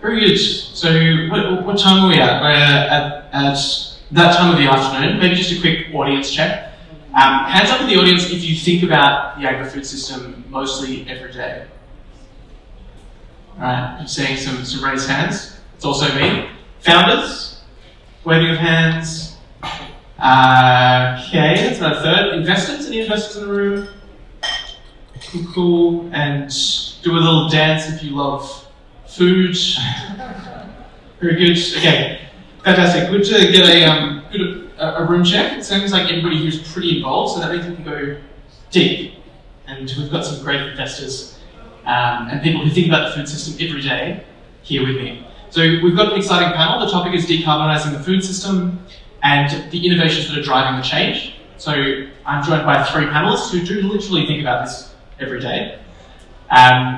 Very good. So what time are we at? We're at that time of the afternoon. Maybe just a quick audience check. Hands up in the audience if you think about the agri-food system mostly every day. All right, I'm seeing some raised hands. It's also me. Founders, waving of hands. Okay, that's about a third. Investors, any investors in the room? Cool. And do a little dance if you love food. Very good. Okay, fantastic. Good to get a room check. It seems like everybody here is pretty involved, so that means we can go deep. And we've got some great investors and people who think about the food system every day here with me. So we've got an exciting panel. The topic is decarbonising the food system and the innovations that are driving the change. So I'm joined by three panelists who do literally think about this every day.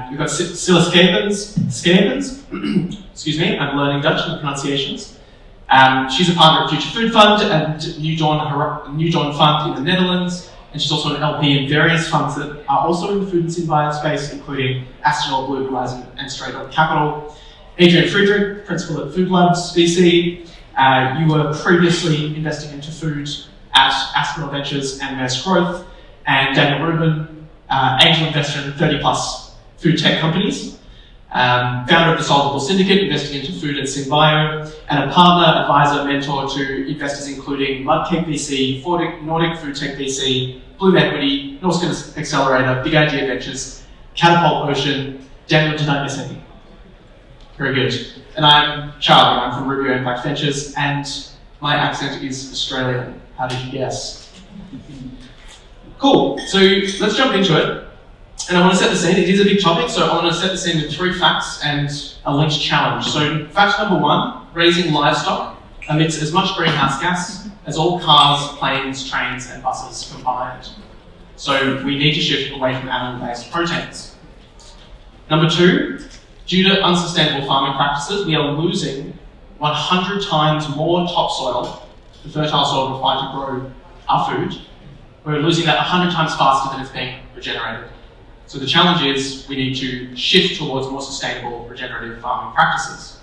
We've got Scilla Scapens, excuse me, I'm learning Dutch and the pronunciations. She's a partner of Future Food Fund and New Dawn Fund in the Netherlands, and she's also an LP in various funds that are also in the food and SynBio space, including Astronaut, Blue Horizon, and Straight On Capital. Adrian Friedrich, principal at Food Labs BC. You were previously investing into food at Astronaut Ventures and Maersk Growth, and Daniel Rubin, angel investor in 30 plus food tech companies. Founder of the Solvable Syndicate, investing into food and SynBio, and a partner, advisor, mentor to investors including Mudcake VC, Nordic Food Tech VC, Bloom Equity, Norsk Accelerator, Big Idea Ventures, Catapult Ocean. Daniel, did I miss any? Very good. And I'm Charlie, I'm from Rubio Impact Ventures, and my accent is Australian. How did you guess? Cool, so let's jump into it. And I want to set the scene. It is a big topic, so I want to set the scene with 3 facts and a linked challenge. So fact number 1, raising livestock emits as much greenhouse gas as all cars, planes, trains, and buses combined. So we need to shift away from animal-based proteins. Number 2, due to unsustainable farming practices, we are losing 100 times more topsoil, the fertile soil required to grow our food. We're losing that 100 times faster than it's being regenerated. So the challenge is we need to shift towards more sustainable regenerative farming practices.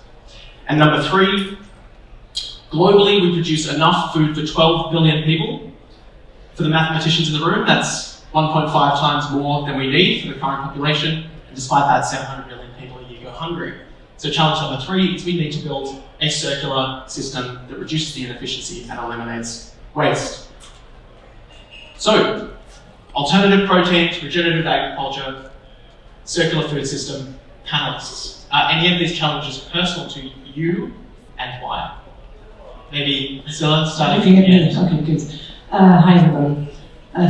And number 3, globally we produce enough food for 12 billion people. For the mathematicians in the room, that's 1.5 times more than we need for the current population. And despite that, 700 million people a year go hungry. So challenge number 3 is we need to build a circular system that reduces the inefficiency and eliminates waste. So, alternative proteins, regenerative agriculture, circular food system, panelists. Are any of these challenges personal to you and why? Maybe Scilla, starting from you. Okay, good. Hi everybody.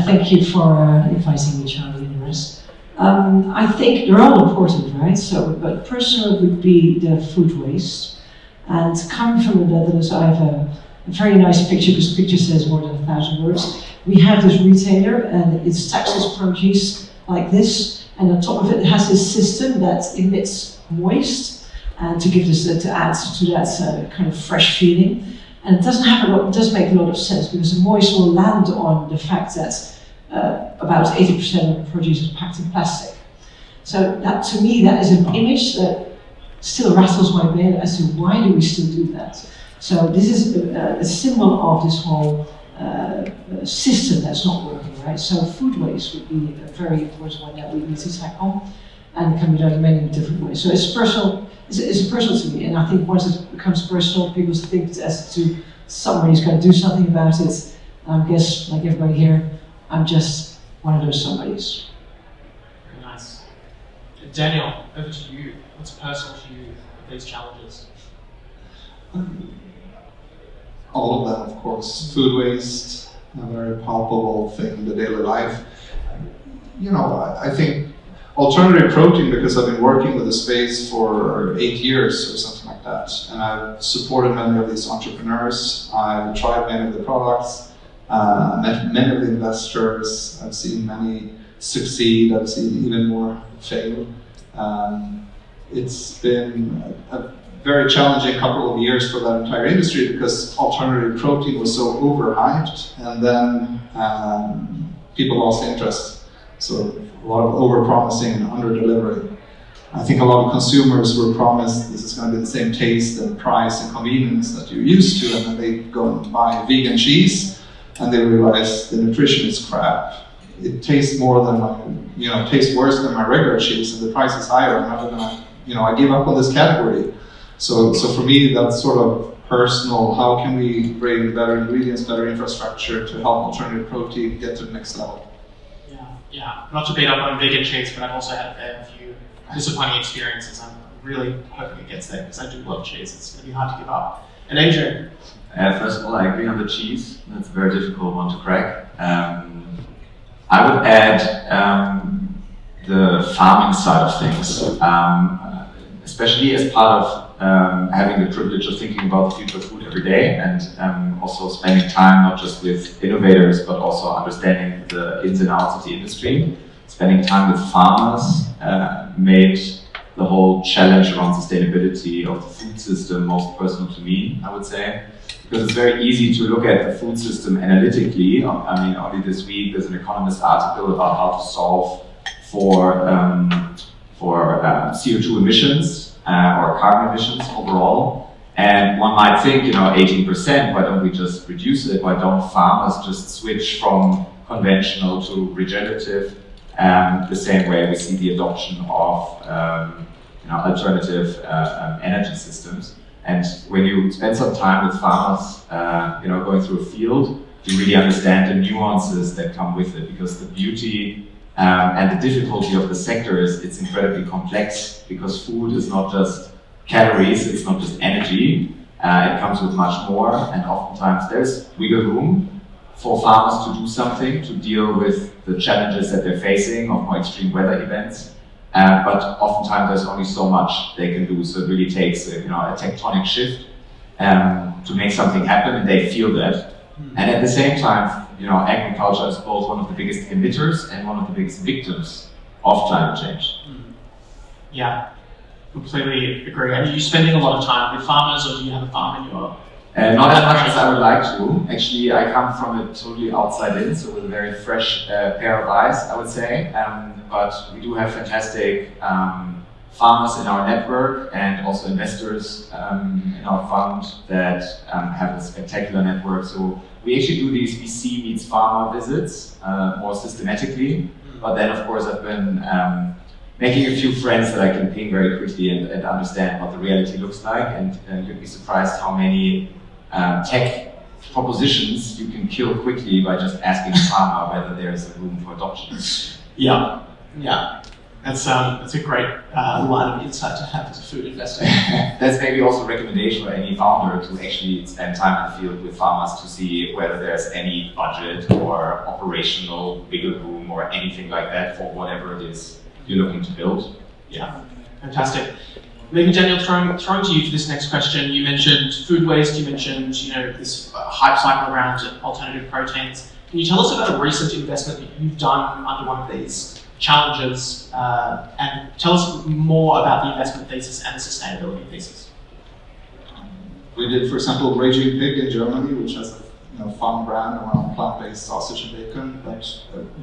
Thank you for inviting me, Charlie and the rest. I think they're all important, right? So, but personal would be the food waste. And coming from the Netherlands, I have a very nice picture, because the picture says more than 1,000 words. We have this retailer, and it stacks its produce like this, and on top of it, it has this system that emits moist, and to give this, to add to that kind of fresh feeling. And it doesn't make a lot of sense, because the moist will land on the fact that about 80% of the produce is packed in plastic. So that, to me, that is an image that still rattles my brain as to why do we still do that. So this is a symbol of this whole system that's not working, right? So food waste would be a very important one that we need to tackle, and it can be done in many different ways. So it's personal. It's personal to me, and I think once it becomes personal, people think as to somebody's going to do something about it. I guess, like everybody here, I'm just one of those somebodies. Very nice. Daniel, over to you. What's personal to you with these challenges? All of them, of course. Food waste, a very palpable thing in the daily life. You know, I think alternative protein, because I've been working with the space for 8 years or something like that, and I've supported many of these entrepreneurs. I've tried many of the products, met many of the investors. I've seen many succeed. I've seen even more fail. It's been a very challenging couple of years for that entire industry, because alternative protein was so overhyped, and then people lost interest. So a lot of over-promising and under-delivering. I think a lot of consumers were promised this is going to be the same taste and price and convenience that you're used to, and then they go and buy vegan cheese and they realize the nutrition is crap. It tastes more than tastes worse than my regular cheese, and the price is higher. I'm never gonna, I give up on this category. So for me, that's sort of personal. How can we bring better ingredients, better infrastructure to help alternative protein get to the next level? Yeah. Not to beat up on vegan cheese, but I've also had a fair few disappointing experiences. I'm really hoping it gets there because I do love cheese. It's going to be hard to give up. And Adrian? First of all, I agree on the cheese. That's a very difficult one to crack. I would add the farming side of things, especially as part of having the privilege of thinking about the future of food every day, and also spending time not just with innovators but also understanding the ins and outs of the industry. Spending time with farmers made the whole challenge around sustainability of the food system most personal to me, I would say. Because it's very easy to look at the food system analytically. I mean, only this week there's an Economist article about how to solve for CO2 emissions or carbon emissions overall. And one might think, 18%, why don't we just reduce it? Why don't farmers just switch from conventional to regenerative? The same way we see the adoption of alternative energy systems. And when you spend some time with farmers, going through a field, you really understand the nuances that come with it, because the beauty and the difficulty of the sector is it's incredibly complex, because food is not just calories, it's not just energy, it comes with much more, and oftentimes there's wiggle room for farmers to do something to deal with the challenges that they're facing of more extreme weather events. But oftentimes there's only so much they can do, so it really takes a tectonic shift to make something happen, and they feel that. And at the same time, agriculture is both one of the biggest emitters and one of the biggest victims of climate change. Yeah, completely agree. And are you spending a lot of time with farmers, or do you have a farm in your... Not as much as I would like to. Actually, I come from it totally outside in, so with a very fresh pair of eyes, I would say. But we do have fantastic farmers in our network and also investors in our fund that have a spectacular network. So we actually do these VC meets farmer visits more systematically. But then, of course, I've been making a few friends that I can ping very quickly and understand what the reality looks like. And you'd be surprised how many tech propositions you can kill quickly by just asking a farmer whether there is a room for adoption. Yeah. That's a great line of insight to have as a food investor. That's maybe also a recommendation for any founder to actually spend time in the field with farmers to see whether there's any budget or operational wiggle room or anything like that for whatever it is you're looking to build. Yeah, fantastic. Maybe Daniel, throwing to you for this next question. You mentioned food waste. You mentioned this hype cycle around alternative proteins. Can you tell us about a recent investment that you've done under one of these challenges, and tell us more about the investment thesis and the sustainability thesis? We did, for example, Raging Pig in Germany, which has a fun brand around plant-based sausage and bacon. But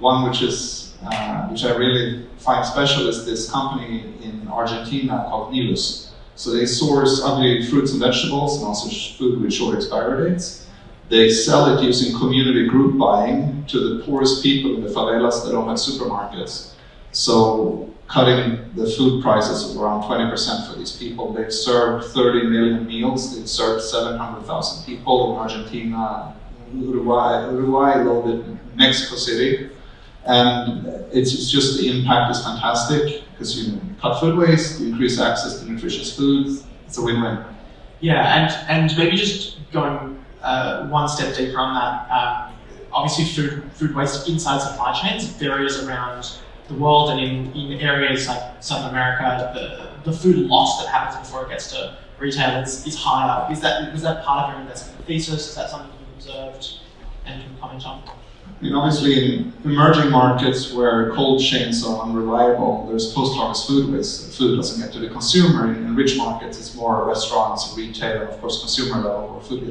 one which I really find special is this company in Argentina called Nilus. So they source ugly fruits and vegetables and also food with short expiry dates. They sell it using community group buying to the poorest people in the favelas that don't have supermarkets. So cutting the food prices of around 20% for these people. They've served 30 million meals. They've served 700,000 people in Argentina, Uruguay, a little bit Mexico City. And it's just the impact is fantastic, because you cut food waste, you increase access to nutritious foods. It's a win-win. Yeah, and maybe just going one step deeper on that. Obviously, food waste inside supply chains varies around the world, and in areas like Southern America, the food loss that happens before it gets to retail is higher. Was that part of your investment thesis? Is that something you observed and you can comment on? Obviously, in emerging markets where cold chains are unreliable, there's post-harvest food waste. Food doesn't get to the consumer. In rich markets, it's more restaurants, retail, and of course consumer level where food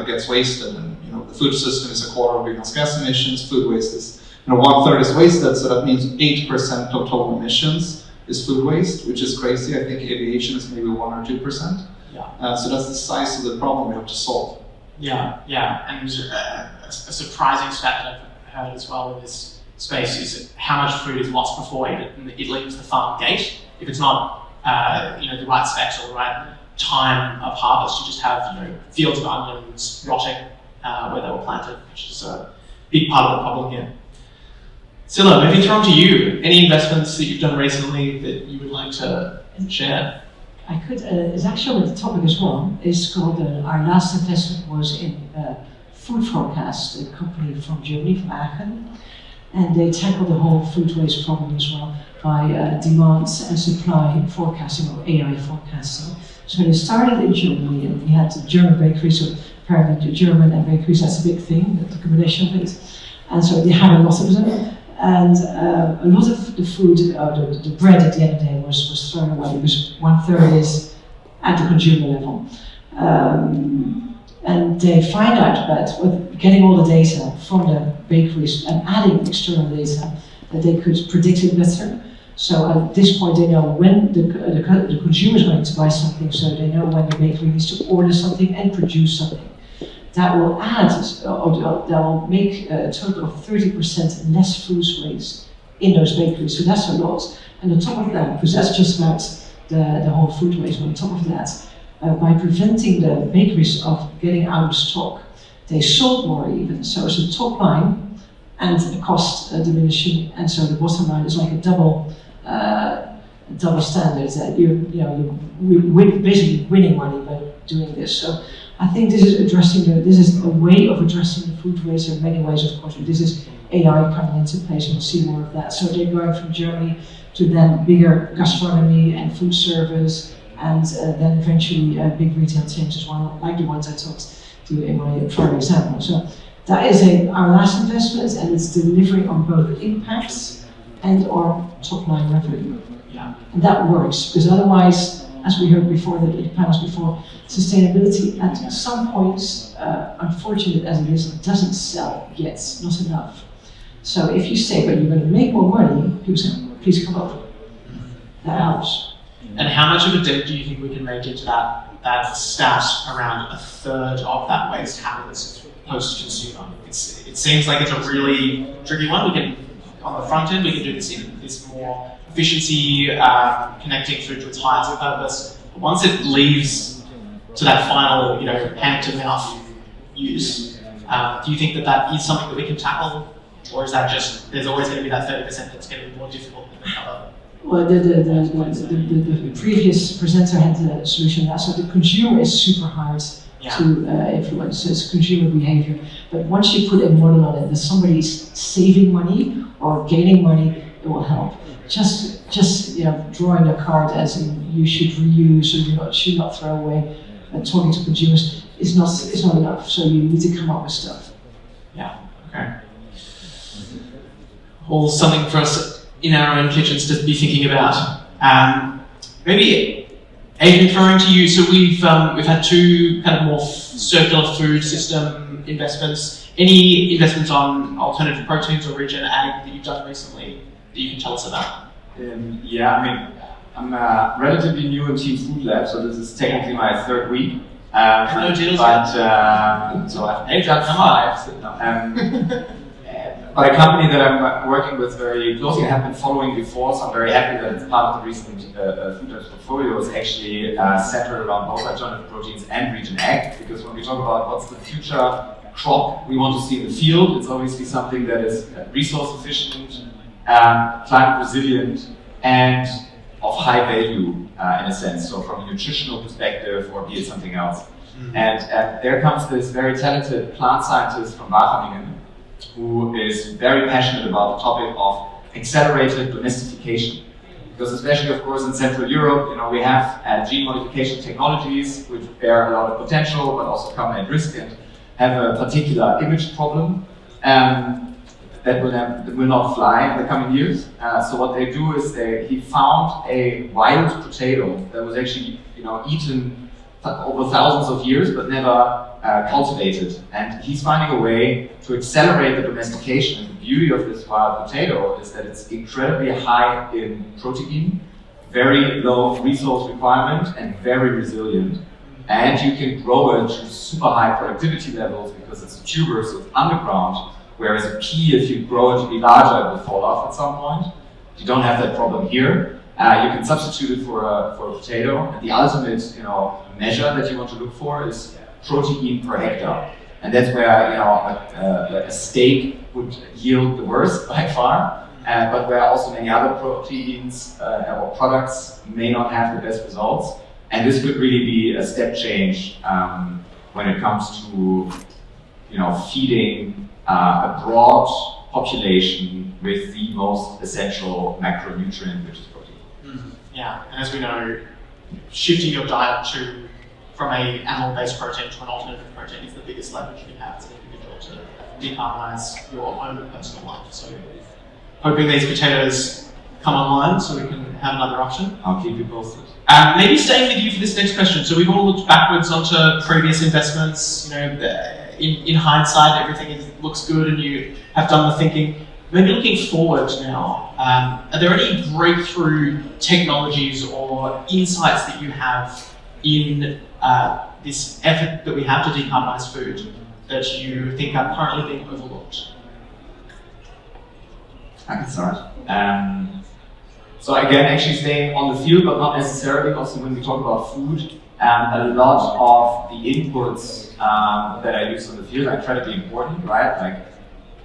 gets wasted. And the food system is a quarter of greenhouse gas emissions. Food waste is 1/3 is wasted, so that means 8% of total emissions. is food waste, which is crazy. I think aviation is maybe 1 or 2%. Yeah. So that's the size of the problem we have to solve. Yeah, yeah, and a surprising stat that I've heard as well in this space is how much food is lost before it leaves the farm gate. If it's not, the right specs or the right time of harvest, you just have, fields of onions rotting where they were planted, which is a big part of the problem here. Scylla, maybe thrown to you. Any investments that you've done recently that you would like to share? I could, it's actually on the topic as well. It's called, our last investment was in Food Forecast, a company from Germany, from Aachen. And they tackle the whole food waste problem as well by demand and supply forecasting, or AI forecasting. So they started in Germany, and we had the German bakeries, so apparently the German and bakeries, that's a big thing, the combination of it. And so they had a lot of them. And a lot of the food, the bread at the end of the day was thrown away because 1/3 is at the consumer level. And they find out that with getting all the data from the bakeries and adding external data, that they could predict it better. So at this point they know when the consumer is going to buy something, so they know when the bakery needs to order something and produce something. That will add, or that will make a total of 30% less food waste in those bakeries. So that's a lot. And on top of that, because that's just about the whole food waste, but on top of that, by preventing the bakeries of getting out of stock, they sold more even. So it's a top line and the cost diminishing, and so the bottom line is like a double standard that you're basically winning money by doing this. So I think this is a way of addressing the food waste in many ways, of course. This is AI coming into place, and we'll see more of that. So they're going from Germany to then bigger gastronomy and food service, and then eventually big retail chains as well, like the ones I talked to in my prior example. So that is our last investment, and it's delivering on both impacts and our top line revenue. Yeah. And that works, because otherwise, as we heard before, the panels before, sustainability at some points, unfortunate as it is, doesn't sell yet, not enough. So if you say, but you're going to make more money, people say, please come over. That helps. And how much of a dent do you think we can make into that stat around 1/3 of that waste happens post-consumer? It seems like it's a really tricky one. We can, on the front end, we can do this more efficiency, connecting food to its highest purpose. But once it leaves to that final, hand-to-mouth use, do you think that is something that we can tackle? Or is that just, there's always going to be that 30% that's going to be more difficult than the other? Well, the previous presenter had the solution now. So the consumer is super hard to influence. It's consumer behavior. But once you put a model on it that somebody's saving money or gaining money, it will help. Just drawing a card as in you should reuse or you should not throw away, and talking to consumers is not enough. So you need to come up with stuff. Yeah. Okay. All something for us in our own kitchens to be thinking about. Maybe Adrian, throwing to you. So we've had two kind of more circular food system investments. Any investments on alternative proteins or regen ag that you've done recently that you can tell us about? I'm relatively new in Team Food Lab, so this is technically my 3rd week. No deals yet. So I've done 5. But a company that I'm working with very closely, I have been following before, so I'm very happy that it's part of the recent Food Labs portfolio, is actually centered around both alternative proteins and regen ag, because when we talk about what's the future crop we want to see in the field, it's obviously something that is resource efficient, climate resilient, and of high value in a sense, so from a nutritional perspective or be it something else. Mm-hmm. And there comes this very talented plant scientist from Wageningen, who is very passionate about the topic of accelerated domestication. Because especially, of course, in Central Europe, we have gene modification technologies which bear a lot of potential, but also come at risk and have a particular image problem that will not fly in the coming years. So what they do is he found a wild potato that was actually eaten over thousands of years, but never cultivated. And he's finding a way to accelerate the domestication. And the beauty of this wild potato is that it's incredibly high in protein, very low resource requirement and very resilient. And you can grow it to super high productivity levels because it's a tuber, so it's underground. Whereas a pea, if you grow it to be larger, it will fall off at some point. You don't have that problem here. You can substitute it for a potato. And the ultimate, measure that you want to look for is protein per hectare. And that's where, a steak would yield the worst by far, but where also many other proteins or products may not have the best results. And this could really be a step change when it comes to, feeding a broad population with the most essential macronutrient, which is protein. Mm-hmm. Yeah, and as we know, shifting your diet from a animal-based protein to an alternative protein is the biggest leverage you can have as an individual to decarbonize your own personal life. So hoping these potatoes come online so we can have another option. I'll keep you posted. Maybe staying with you for this next question. So we've all looked backwards onto previous investments. In hindsight, everything looks good and you have done the thinking. Maybe looking forward now, are there any breakthrough technologies or insights that you have in this effort that we have to decarbonize food that you think are currently being overlooked? I can start. So again, actually staying on the field, but not necessarily. Also, when we talk about food, a lot of the inputs that I use on the field are incredibly important, right? Like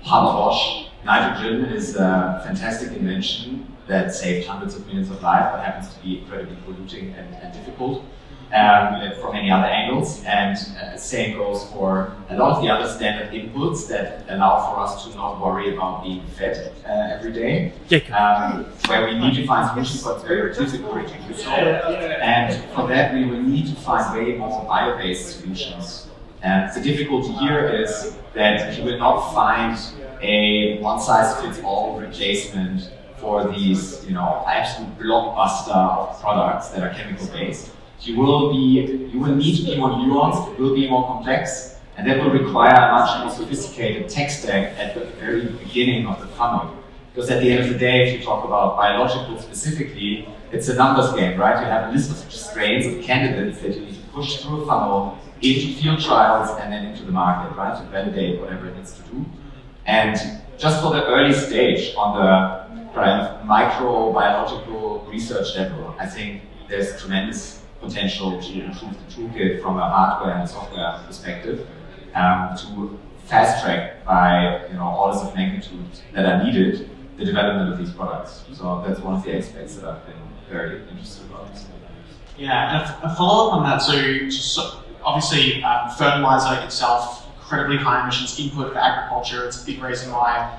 Haber-Bosch, nitrogen is a fantastic invention that saved hundreds of millions of lives, but happens to be incredibly polluting and difficult from many other angles. And same goes for a lot of the other standard inputs that allow for us to not worry about being fed every day. Where we need to find solutions, but it's very difficult to solve. And for that, we will need to find way more bio-based solutions. And the difficulty here is that you will not find a one-size-fits-all replacement for these, absolute blockbuster of products that are chemical-based. You will need to be more nuanced, it will be more complex, and that will require a much more sophisticated tech stack at the very beginning of the funnel. Because at the end of the day, if you talk about biologicals specifically, it's a numbers game, right? You have a list of strains of candidates that you need to push through a funnel into field trials and then into the market, right? To validate whatever it needs to do. And just for the early stage on the kind of microbiological research level, I think there's tremendous potential to improve the toolkit from a hardware and software perspective to fast track by orders of magnitude that are needed the development of these products. So that's one of the aspects that I've been very interested about. Yeah, and a follow-up on that. So obviously, fertilizer itself, incredibly high emissions input for agriculture. It's a big reason why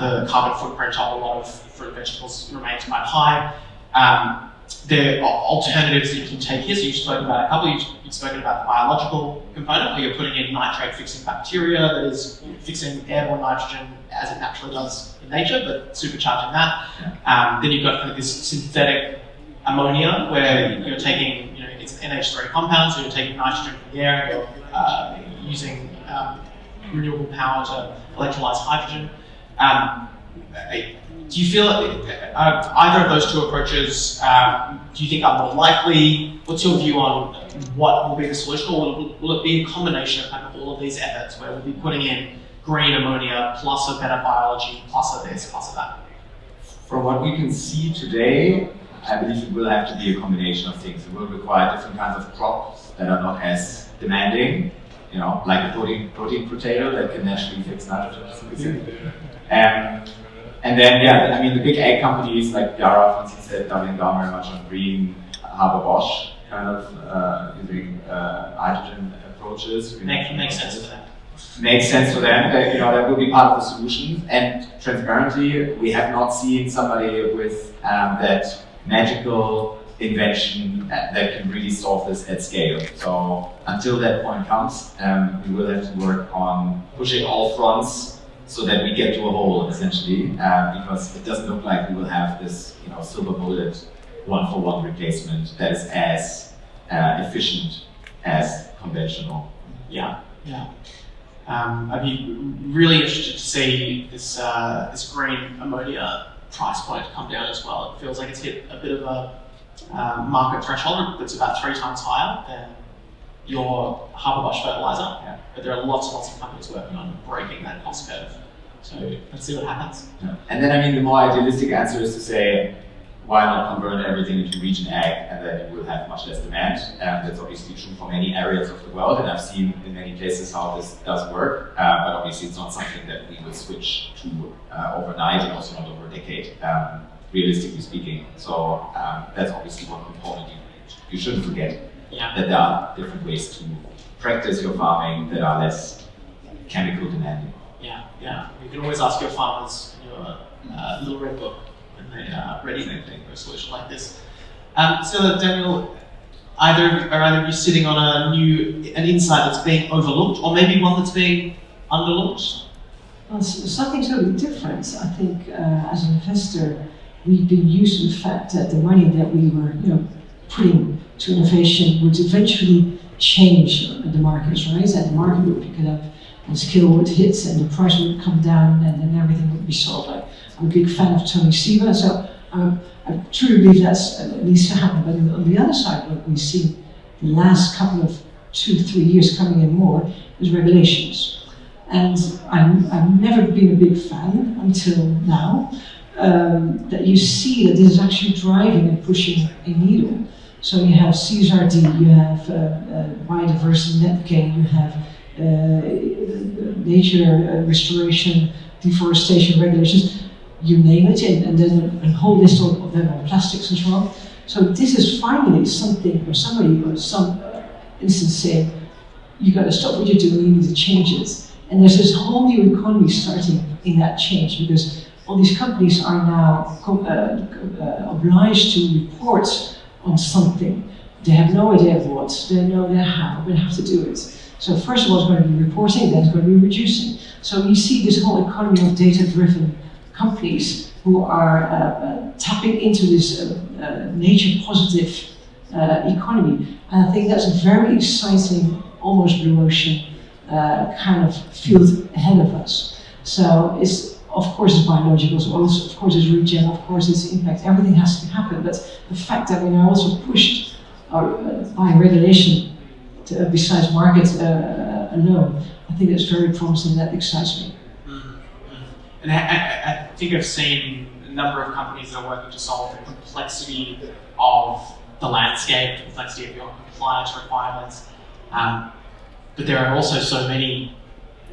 the carbon footprint of a lot of fruit and vegetables remains quite high. There are alternatives that you can take here. So you've spoken about a couple. You've spoken about the biological component, where you're putting in nitrate-fixing bacteria that is fixing airborne nitrogen as it naturally does in nature, but supercharging that. Then you've got kind of this synthetic ammonia, where you're taking, it's an NH3 compound, so you're taking nitrogen from the air and you're using renewable power to electrolyze hydrogen. Do you feel either of those two approaches, do you think are more likely? What's your view on what will be the solution, or will it be a combination of kind of all of these efforts where we'll be putting in green ammonia plus a better biology plus a this plus a that? From what we can see today, I believe it will have to be a combination of things. It will require different kinds of crops that are not as demanding, like a protein potato that can naturally fix nitrogen. And then, the big ag companies like Yara, for instance, they're doubling down very much on green, Haber-Bosch kind of using hydrogen approaches. Makes sense for them. Makes sense for them. That will be part of the solution. And transparently, we have not seen somebody with that magical invention that can really solve this at scale. So until that point comes, we will have to work on pushing all fronts so that we get to a whole, essentially, because it doesn't look like we will have this, silver bullet, one-for-one replacement that is as efficient as conventional. Yeah. I'd be really interested to see this green ammonia price point come down as well. It feels like it's hit a bit of a market threshold that's about 3 times higher than your Haber-Bosch fertilizer. Yeah. But there are lots and lots of companies working on breaking that cost curve. So let's see what happens. Yeah. And then, I mean, the more idealistic answer is to say, why not convert everything into region ag, and then you will have much less demand. That's obviously true for many areas of the world, and I've seen in many places how this does work. But obviously, it's not something that we will switch to overnight, and also not over a decade, realistically speaking. So that's obviously one component you shouldn't forget. Yeah. That there are different ways to practice your farming that are less chemical demanding. Yeah, yeah. You can always ask your farmers in your little red book when they are ready for a solution like this. So Daniel, are either of you sitting on an insight that's being overlooked, or maybe one that's being underlooked? Well, it's something totally different. I think as an investor, we've been used to the fact that the money that we were, putting to innovation would eventually change the markets, right? And the market would pick it up, and scale would hit, and the price would come down, and then everything would be solved. I'm a big fan of Tony Siva, so I truly believe that's needs to happen. But on the other side, what we've seen the last couple of 2-3 years coming in more is regulations. And I've never been a big fan until now, that you see that this is actually driving and pushing a needle. So you have CSRD, you have biodiversity net gain, you have nature restoration, deforestation regulations, you name it, and then a whole list of them on plastics as well. So this is finally something where somebody or some instance saying, you got to stop what you're doing, you need to change it. And there's this whole new economy starting in that change, because all these companies are now obliged to report on something. They have no idea what, they know they how, but have to do it. So first of all, it's going to be reporting, then it's going to be reducing. So you see this whole economy of data-driven companies who are tapping into this nature-positive economy. And I think that's a very exciting, almost blue ocean kind of field ahead of us. So it's, of course, it's biological, so also, of course, it's regen, of course, it's impact. Everything has to happen. But the fact that we are also pushed by regulation besides market alone, I think that's very promising. That excites me. And I think I've seen a number of companies that are working to solve the complexity of the landscape, the complexity of your compliance requirements. But there are also so many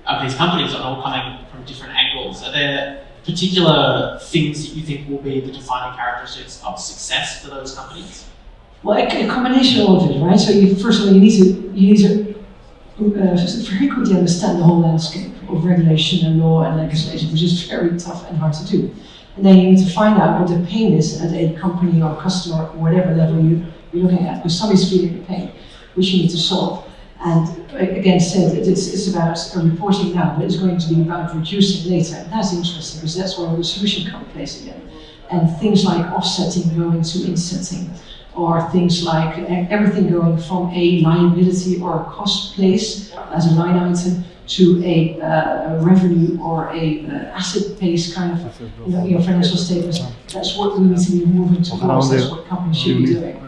of these companies that are all coming from different angles. Are there particular things that you think will be the defining characteristics of success for those companies? Well, a combination of all of it, right? So first of all, you need to very quickly understand the whole landscape of regulation and law and legislation, which is very tough and hard to do. And then you need to find out what the pain is at a company or customer or whatever level you're looking at, because somebody's feeling the pain, which you need to solve. And again, said it's about reporting now, but it's going to be about reducing later. And that's interesting, because that's where the solution comes in place again. And things like offsetting going to insetting, or things like everything going from a liability or a cost place as a line item to a revenue or a asset-based kind of financial statements. That's what we need to be moving towards. That's what companies should be doing.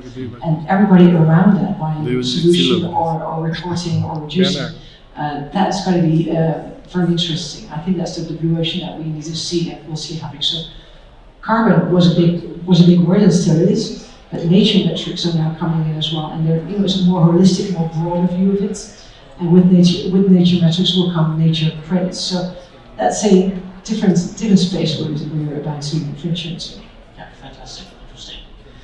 And everybody around that, by solution or reporting or reducing, that's going to be very interesting. I think that's the blue ocean that we need to see, and we'll see happening. So carbon was a big word, and still is. But nature metrics are now coming in as well, and it's a more holistic, more broader view of it. And with nature metrics will come nature credits. So that's a different space where we're about to venture into. Yeah, fantastic, interesting.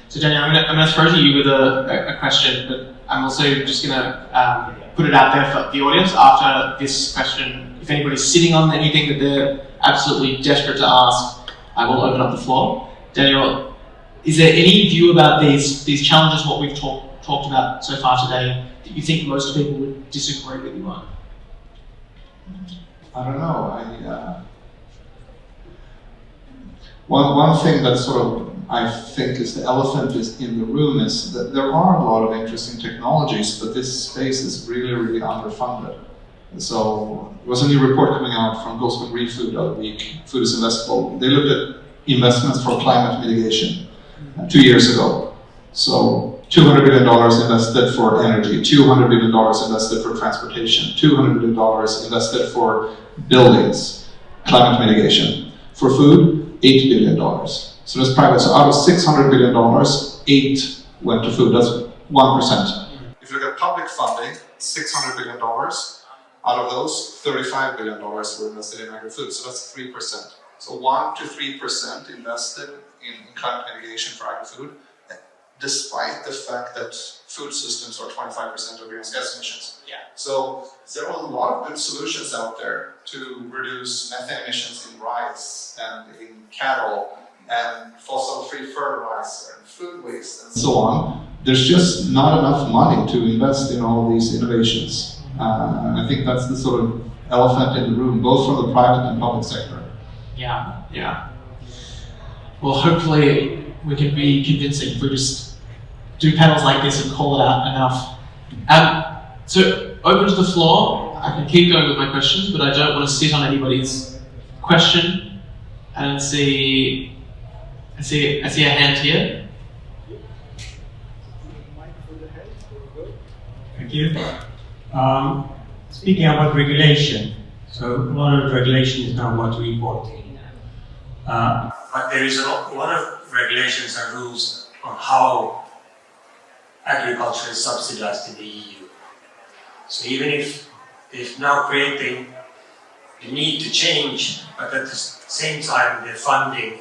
So Daniel, I'm going to throw to you with a question, but I'm also just going to put it out there for the audience after this question. If anybody's sitting on anything that they're absolutely desperate to ask, I will open up the floor. Daniel, is there any view about these challenges, what we've talked about so far today, that you think most people would disagree with you on? I don't know. One thing that sort of I think is the elephant is in the room is that there are a lot of interesting technologies, but this space is really, really underfunded. So there was a new report coming out from Goldman Green Food the other week, Food is Investable. They looked at investments for climate mitigation 2 years ago. So $200 billion invested for energy, $200 billion invested for transportation, $200 billion invested for buildings, climate mitigation. For food, $8 billion. So that's private. So out of $600 billion, 8 went to food. That's 1%. If you look at public funding, $600 billion. Out of those, $35 billion were invested in agri-food. So that's 3%. So 1 to 3% invested in climate mitigation for agri-food, despite the fact that food systems are 25% of greenhouse gas emissions. Yeah. So there are a lot of good solutions out there to reduce methane emissions in rice and in cattle and fossil-free fertilizer and food waste and so on. There's just not enough money to invest in all these innovations. And I think that's the sort of elephant in the room, both from the private and public sector. Yeah, yeah. Well, hopefully we can be convincing if we just do panels like this and call it out enough. So open to the floor. I can keep going with my questions, but I don't want to sit on anybody's question. And I see a hand here. Thank you. Speaking about regulation, so a lot of regulation is now about reporting. But there is a lot of regulations and rules on how agriculture is subsidized in the EU. So even if now creating the need to change, but at the same time they're funding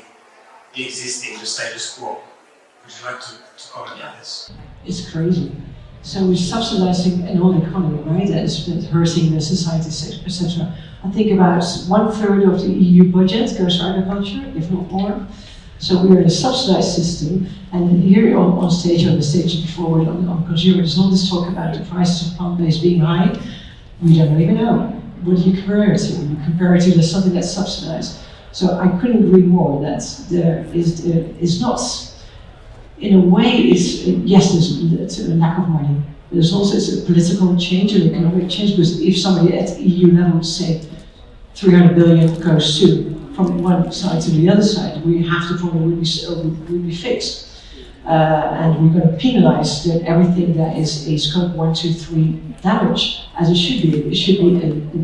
the existing, the status quo. Would you like to comment on this? It's crazy. So we're subsidizing an whole economy, right? That is hurting the society, etc. I think about 1/3 of the EU budget goes for agriculture, if not more. So we're in a subsidized system, and here on the stage before on consumer, there's all this talk about the prices of plant-based being high. We don't even know. What do you compare it to? You compare it to something that's subsidized. So I couldn't agree more that there is not, in a way, yes, there's a lack of money. There's also a political change, an economic change, because if somebody at EU level would say 300 billion goes from one side to the other side, we have to probably would be fixed. And we're going to penalize everything that is a scope 1, 2, 3 damage, as it should be. It should be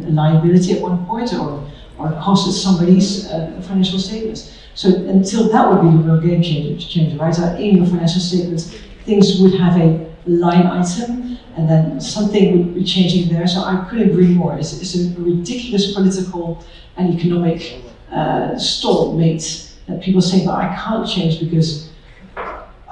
a liability at one point, or cost at somebody's financial statements. So until that would be a real game changer, right? So in your financial statements, things would have a line item, and then something would be changing there. So I couldn't agree more. It's a ridiculous political and economic stalemate that people say, but I can't change because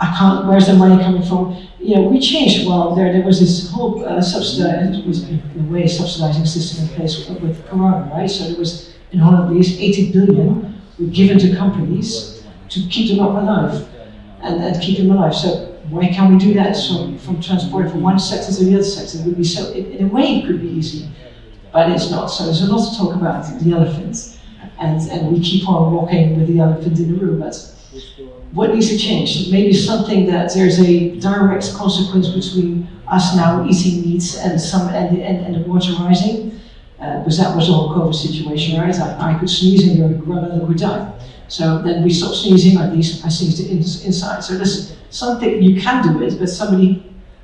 I can't. Where's the money coming from? You know, we changed. Well, there was this whole in a way subsidizing system in place with Corona, right? So there was in Holland at least 80 billion were given to companies to keep them up alive and keep them alive. So why can't we do that? So from transport from one sector to the other sector, it would be so. In a way, it could be easy, but it's not. So there's a lot to talk about the elephant, and we keep on walking with the elephant in the room. But what needs to change? Maybe something that there's a direct consequence between us now eating meat and the water rising, because that was the whole COVID situation, right? I could sneeze and your grandmother would die. So then we stop sneezing, or at least I sneezed inside. So there's something you can do it, but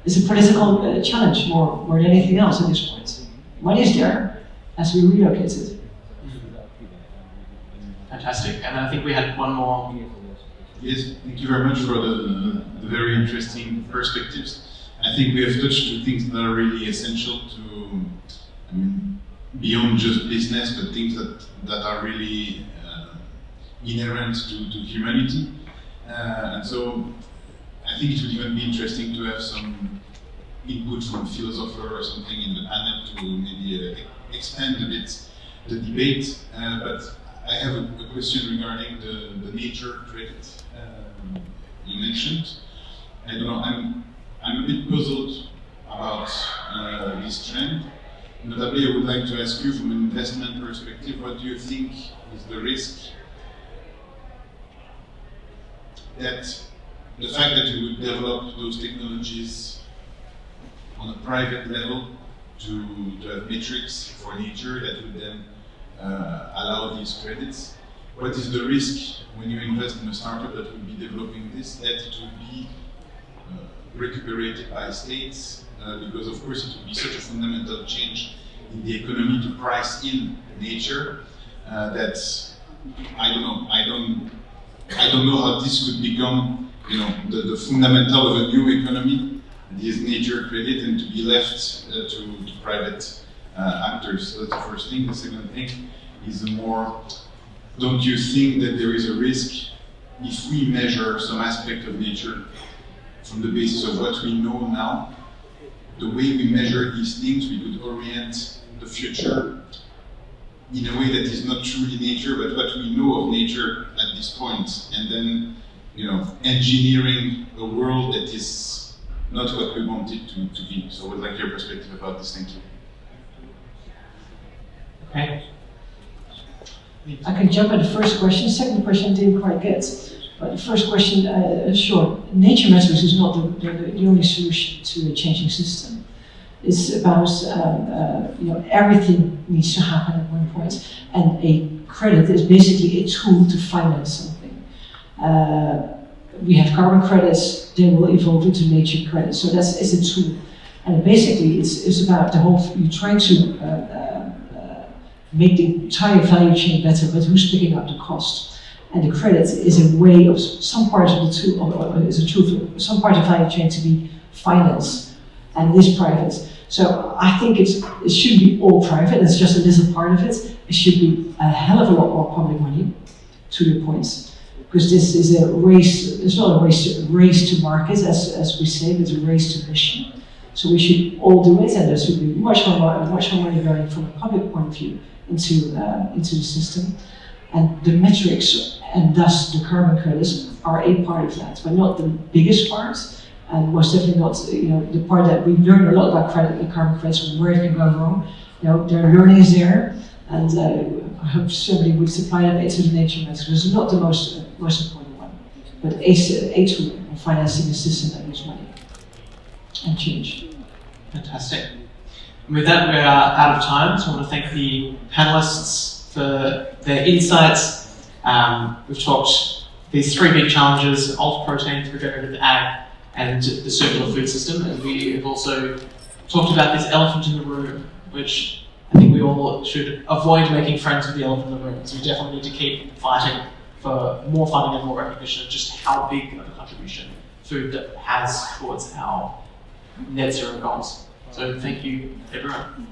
it's a political challenge more than anything else at this point. Money is there, as we relocate it. Fantastic. And I think we had one more. Yes, thank you very much for the very interesting perspectives. I think we have touched on things that are really essential to, beyond just business, but things that are really inherent to humanity. And so I think it would even be interesting to have some input from a philosopher or something in the panel to maybe expand a bit the debate. But I have a question regarding the nature credit you mentioned. I don't know, I'm a bit puzzled about this trend. Notably, I would like to ask you from an investment perspective, what do you think is the risk that the fact that you would develop those technologies on a private level to have metrics for nature that would then allow these credits? What is the risk when you invest in a startup that will be developing this, that it will be recuperated by states, because of course it would be such a fundamental change in the economy to price in nature that I don't know. I don't know how this could become, the fundamental of a new economy, this nature credit, and to be left to private actors. So that's the first thing. The second thing is don't you think that there is a risk if we measure some aspect of nature from the basis of what we know now? The way we measure these things, we could orient the future in a way that is not truly nature, but what we know of nature at this point, and then, engineering a world that is not what we want it to be. So I would like your perspective about this. Thank you. Okay. I can jump at the first question. Second question I didn't quite get. But the first question, sure, nature metrics is not the only solution to a changing system. It's about, everything needs to happen at one point, and a credit is basically a tool to finance something. We have carbon credits, they will evolve into nature credits, so it's a tool. And basically it's about the whole, you're trying to make the entire value chain better, but who's picking up the cost? And the credit is a way of some part of the tool, or is a tool for some part of the value chain to be financed, and it is private. So I think it shouldn't be all private, it's just a little part of it. It should be a hell of a lot more public money, to your point. Because this is a race, it's not a race to market, as we say, but it's a race to mission. So we should all do it, and there should be much more money going from a public point of view into the system. And the metrics, and thus the carbon credits, are a part of that, but not the biggest part. And most definitely not, the part that we learn a lot about carbon credits and where it can go wrong. Their learning is there, and I hope somebody would supply that into the nature metrics. It's not the most important one, but a tool in financing a system that needs money and change. Fantastic. And with that, we are out of time, so I want to thank the panelists for their insights. We've talked these three big challenges: ultra-protein, regenerative ag, and the circular food system. And we have also talked about this elephant in the room, which I think we all should avoid making friends with the elephant in the room. So we definitely need to keep fighting for more funding and more recognition of just how big of a contribution food has towards our net zero goals. So thank you, everyone.